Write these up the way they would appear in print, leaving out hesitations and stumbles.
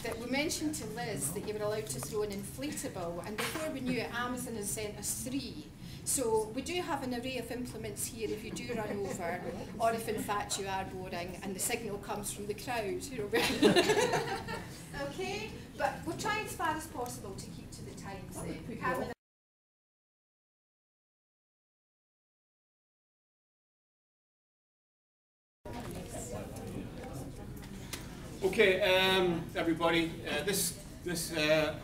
That we mentioned to Liz that you were allowed to throw an inflatable, and before we knew it, Amazon has sent us 3. So we do have an array of implements here if you do run over, or if in fact you are boring and the signal comes from the crowd. You know. Okay, but we'll try as far as possible to keep to the times then. Okay, everybody, what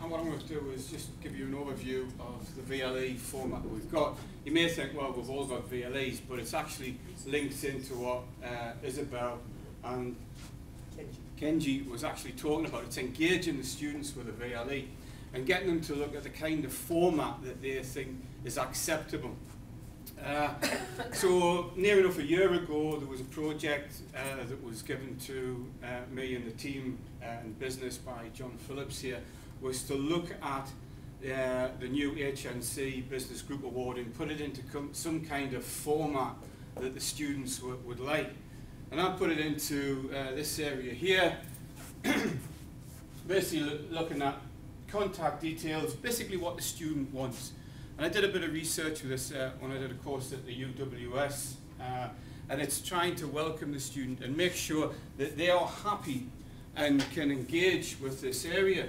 I'm going to do is just give you an overview of the VLE format that we've got. You may think, well, we've all got VLEs, but it's actually linked into what Isabel and Kenji was actually talking about. It's engaging the students with a VLE and getting them to look at the kind of format that they think is acceptable. So near enough a year ago, there was a project that was given to me and the team in business by John Phillips here, was to look at the new HNC Business Group Award and put it into some kind of format that the students would like. And I put it into this area here, basically looking at contact details, basically what the student wants. And I did a bit of research with this when I did a course at the UWS, and it's trying to welcome the student and make sure that they are happy and can engage with this area.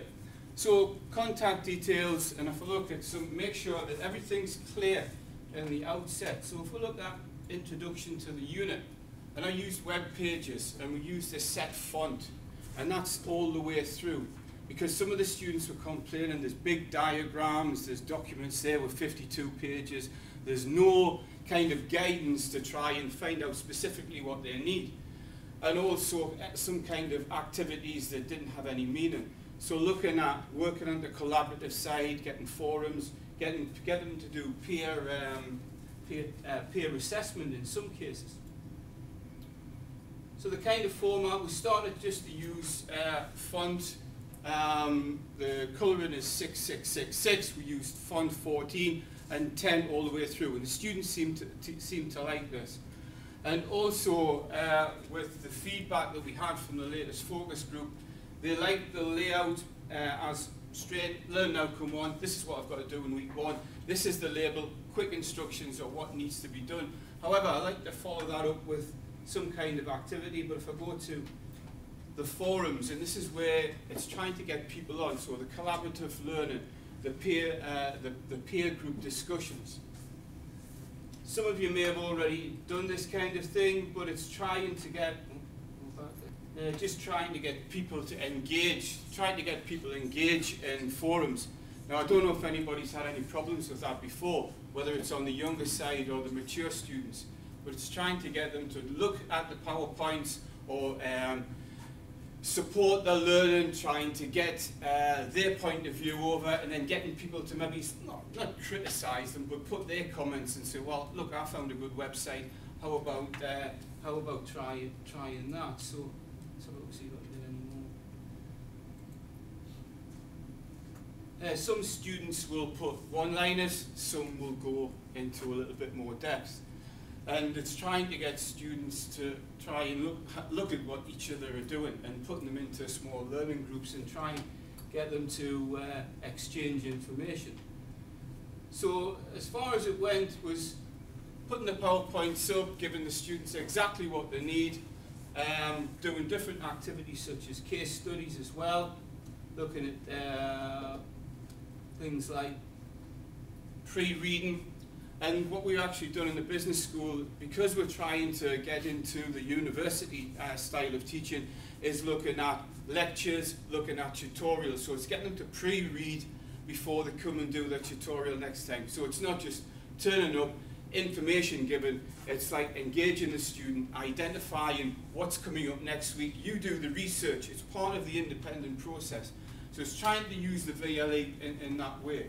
So contact details, and if I look at some, make sure that everything's clear in the outset. So if we look at introduction to the unit, and I used web pages, and we used a set font, and that's all the way through. Because some of the students were complaining, there's big diagrams, there's documents there with 52 pages, there's no kind of guidance to try and find out specifically what they need. And also some kind of activities that didn't have any meaning. So looking at working on the collaborative side, getting forums, getting them to do peer assessment in some cases. So the kind of format, we started just to use font. The colouring is 6666. We used font 14 and 10 all the way through, and the students seem to like this. And also with the feedback that we had from the latest focus group, they liked the layout as straight, learn now, come on, this is what I've got to do in week 1, this is the label, quick instructions of what needs to be done. However, I like to follow that up with some kind of activity, but if I go to the forums, and this is where it's trying to get people on, so the collaborative learning, the peer group discussions. Some of you may have already done this kind of thing, but it's trying to get, just trying to get people to engage, trying to get people engaged in forums. Now I don't know if anybody's had any problems with that before, whether it's on the younger side or the mature students, but it's trying to get them to look at the PowerPoints or support their learning, trying to get their point of view over, and then getting people to maybe not criticise them, but put their comments and say, well, look, I found a good website. How about trying that? So let's see if I did any more. Some students will put one-liners, some will go into a little bit more depth. And it's trying to get students to try and look at what each other are doing and putting them into small learning groups and try and get them to exchange information. So as far as it went was putting the PowerPoints up, giving the students exactly what they need, doing different activities such as case studies as well, looking at things like pre-reading. And what we've actually done in the business school, because we're trying to get into the university style of teaching, is looking at lectures, looking at tutorials. So it's getting them to pre-read before they come and do their tutorial next time. So it's not just turning up, information given, it's like engaging the student, identifying what's coming up next week. You do the research, it's part of the independent process. So it's trying to use the VLE in that way.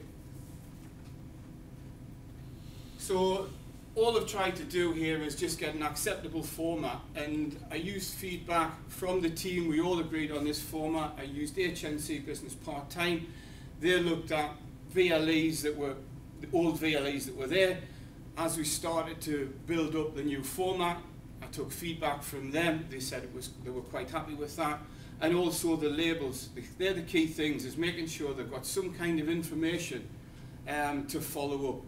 So all I've tried to do here is just get an acceptable format, and I used feedback from the team. We all agreed on this format. I used HNC Business Part-Time. They looked at VLEs that were, the old VLEs that were there. As we started to build up the new format, I took feedback from them. They said they were quite happy with that. And also the labels. They're the key things, is making sure they've got some kind of information to follow up.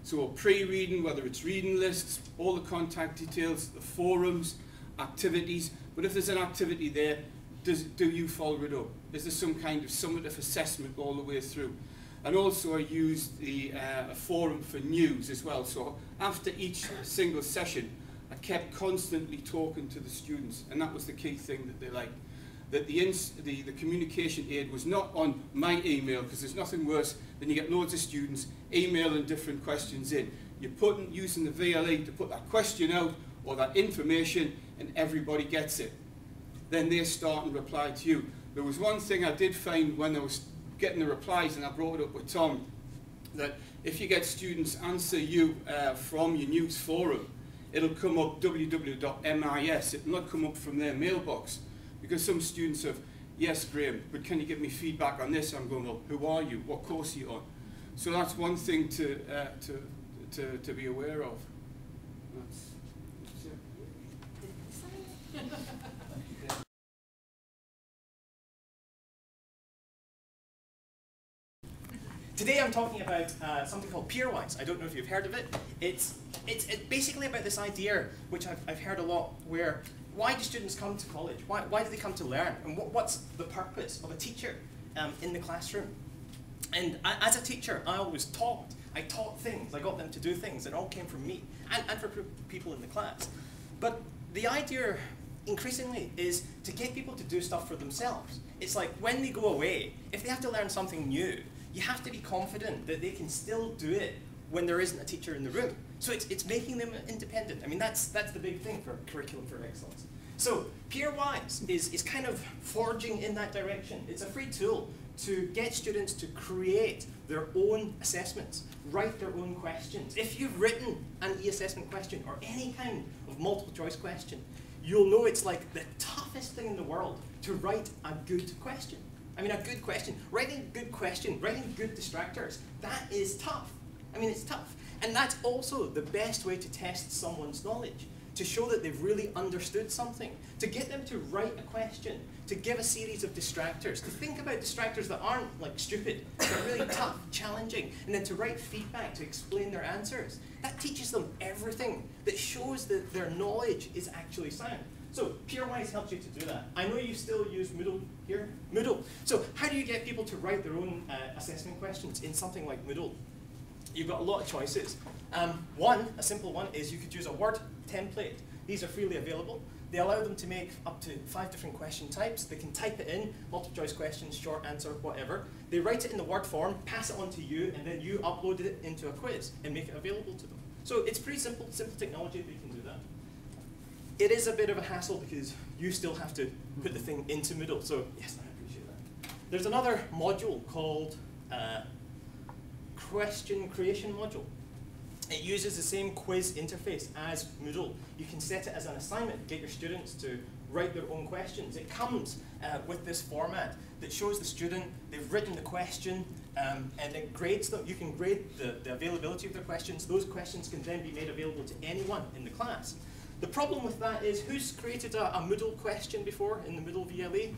So pre-reading, whether it's reading lists, all the contact details, the forums, activities. But if there's an activity there, do you follow it up? Is there some kind of summative assessment all the way through? And also I used the a forum for news as well. So after each single session, I kept constantly talking to the students, and that was the key thing that they liked. That the communication aid was not on my email, because there's nothing worse than you get loads of students emailing different questions in. You're using the VLE to put that question out or that information, and everybody gets it. Then they start and reply to you. There was one thing I did find when I was getting the replies, and I brought it up with Tom, that if you get students answer you from your news forum, it'll come up www.mis. It'll not come up from their mailbox. Because some students have, yes, Graham, but can you give me feedback on this? I'm going, well, who are you? What course are you on? So that's one thing to be aware of. That's it. Today I'm talking about something called Peerwise. I don't know if you've heard of it. It's basically about this idea, which I've heard a lot, where why do students come to college? Why do they come to learn? And what's the purpose of a teacher in the classroom? And as a teacher, I always taught. I taught things. I got them to do things. It all came from me and for people in the class. But the idea increasingly is to get people to do stuff for themselves. It's like when they go away, if they have to learn something new, you have to be confident that they can still do it when there isn't a teacher in the room. So it's making them independent. I mean, that's the big thing for Curriculum for Excellence. So Peerwise is kind of forging in that direction. It's a free tool to get students to create their own assessments, write their own questions. If you've written an e-assessment question or any kind of multiple choice question, you'll know it's like the toughest thing in the world to write a good question. I mean, a good question. Writing a good question, writing good distractors, that is tough. I mean, it's tough. And that's also the best way to test someone's knowledge, to show that they've really understood something, to get them to write a question, to give a series of distractors, to think about distractors that aren't like stupid, but really tough, challenging, and then to write feedback to explain their answers. That teaches them everything, that shows that their knowledge is actually sound. So Peerwise helps you to do that. I know you still use Moodle here. Moodle. So how do you get people to write their own assessment questions in something like Moodle? You've got a lot of choices. A simple one, is you could use a Word template. These are freely available. They allow them to make up to 5 different question types. They can type it in, multiple choice questions, short answer, whatever. They write it in the Word form, pass it on to you, and then you upload it into a quiz and make it available to them. So it's pretty simple technology that you can do that. It is a bit of a hassle because you still have to put the thing into Moodle. So yes, I appreciate that. There's another module called Question Creation Module. It uses the same quiz interface as Moodle. You can set it as an assignment, get your students to write their own questions. It comes with this format that shows the student they've written the question and it grades them. You can grade the availability of their questions. Those questions can then be made available to anyone in the class. The problem with that is, who's created a Moodle question before in the Moodle VLE?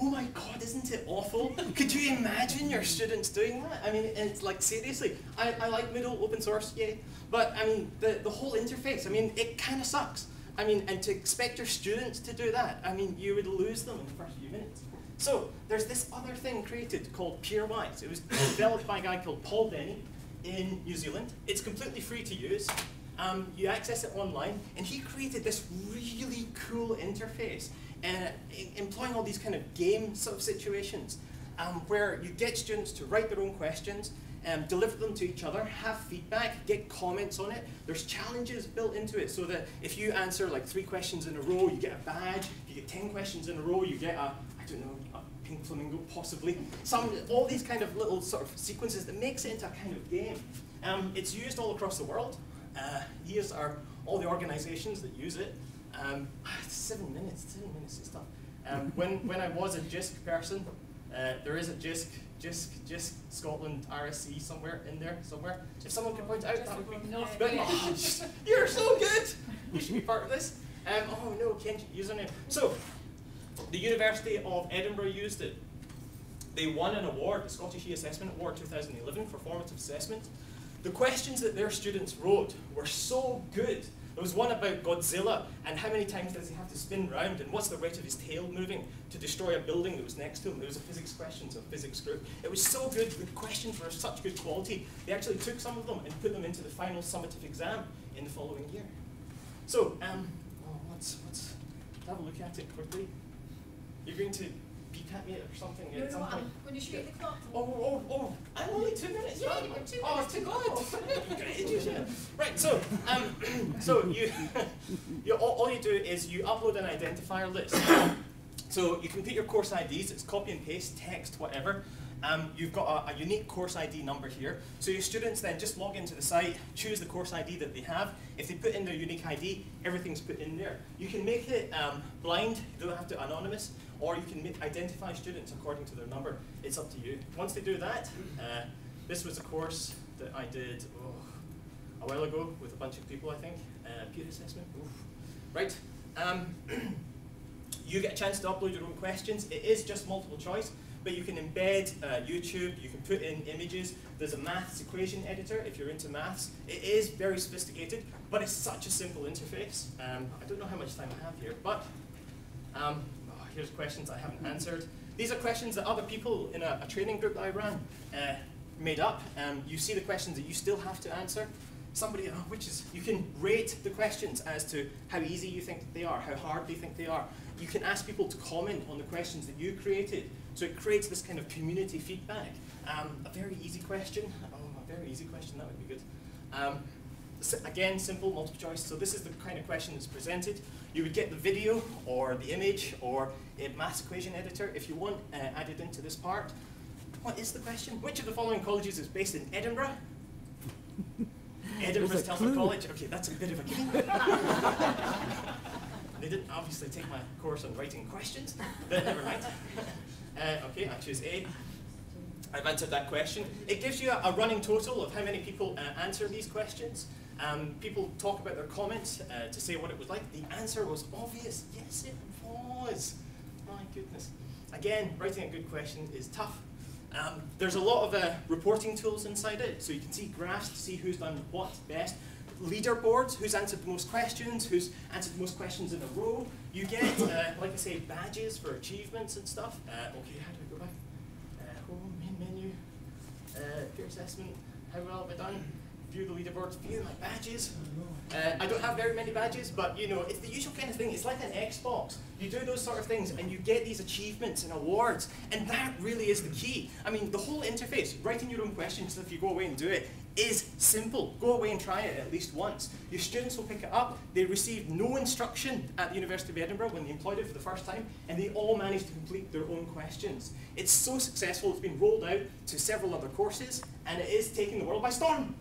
Oh my God, isn't it awful? Could you imagine your students doing that? I mean, it's like, seriously, I like Moodle, open source, yay. But I mean, the whole interface, I mean, it kind of sucks. I mean, and to expect your students to do that, I mean, you would lose them in the first few minutes. So there's this other thing created called Peerwise. It was developed by a guy called Paul Denny in New Zealand. It's completely free to use. You access it online, and he created this really cool interface, employing all these kind of game sort of situations, where you get students to write their own questions, deliver them to each other, have feedback, get comments on it. There's challenges built into it, so that if you answer like 3 questions in a row, you get a badge. If you get 10 questions in a row, you get a, I don't know, a pink flamingo, possibly. All these kind of little sort of sequences that makes it into a kind of game. It's used all across the world. Here's all the organizations that use it. 7 minutes is tough. When I was a JISC person, there is a JISC Scotland RSC somewhere in there, somewhere. If someone could point out, that would be oh, you're so good! You should be part of this. Oh no, Kenji username. So, The University of Edinburgh used it. They won an award, the Scottish E-Assessment Award 2011 for formative assessment. The questions that their students wrote were so good. There was one about Godzilla and how many times does he have to spin round and what's the rate of his tail moving to destroy a building that was next to him. There was a physics question, so a physics group. It was so good, the questions were of such good quality, they actually took some of them and put them into the final summative exam in the following year. So, let's have a look at it quickly. You're going to peek at me or something at some point? I'm going to show you the clock. Oh, I'm only 2 minutes. Yeah, you've got 2 minutes. Oh, it's too good. Right, so, all you do is you upload an identifier list. So you can put your course IDs, it's copy and paste, text, whatever. You've got a unique course ID number here. So your students then just log into the site, choose the course ID that they have. If they put in their unique ID, everything's put in there. You can make it blind, you don't have to anonymous, or you can identify students according to their number. It's up to you. Once they do that, this was a course that I did a while ago with a bunch of people, I think. Peer assessment, right. You get a chance to upload your own questions. It is just multiple choice, but you can embed YouTube, you can put in images. There's a maths equation editor if you're into maths. It is very sophisticated, but it's such a simple interface. I don't know how much time I have here, but here's questions I haven't answered. These are questions that other people in a training group that I ran made up. You see the questions that you still have to answer. You can rate the questions as to how easy you think they are, how hard they think they are. You can ask people to comment on the questions that you created. So it creates this kind of community feedback. A very easy question. A very easy question, that would be good. Again, simple, multiple choice. So this is the kind of question that's presented. You would get the video or the image or a maths equation editor if you want added into this part. What is the question? Which of the following colleges is based in Edinburgh? Edinburgh Telford College. Okay, that's a bit of a key. They didn't obviously take my course on writing questions, but never mind. Okay, I choose A. I've answered that question. It gives you a running total of how many people answer these questions. People talk about their comments to say what it was like. The answer was obvious. Yes, it was. My goodness. Again, writing a good question is tough. There's a lot of reporting tools inside it, so you can see graphs to see who's done what best. Leaderboards, who's answered the most questions, who's answered the most questions in a row. You get, like I say, badges for achievements and stuff. Okay, how do I go back? Home, main menu, peer assessment, how well have I done? View the leaderboards, view my badges. I don't have very many badges, but you know, it's the usual kind of thing. It's like an Xbox. You do those sort of things and you get these achievements and awards, and that really is the key. I mean, the whole interface, writing your own questions, if you go away and do it, is simple. Go away and try it at least once. Your students will pick it up. They received no instruction at the University of Edinburgh when they employed it for the first time, and they all managed to complete their own questions. It's so successful, it's been rolled out to several other courses, and it is taking the world by storm.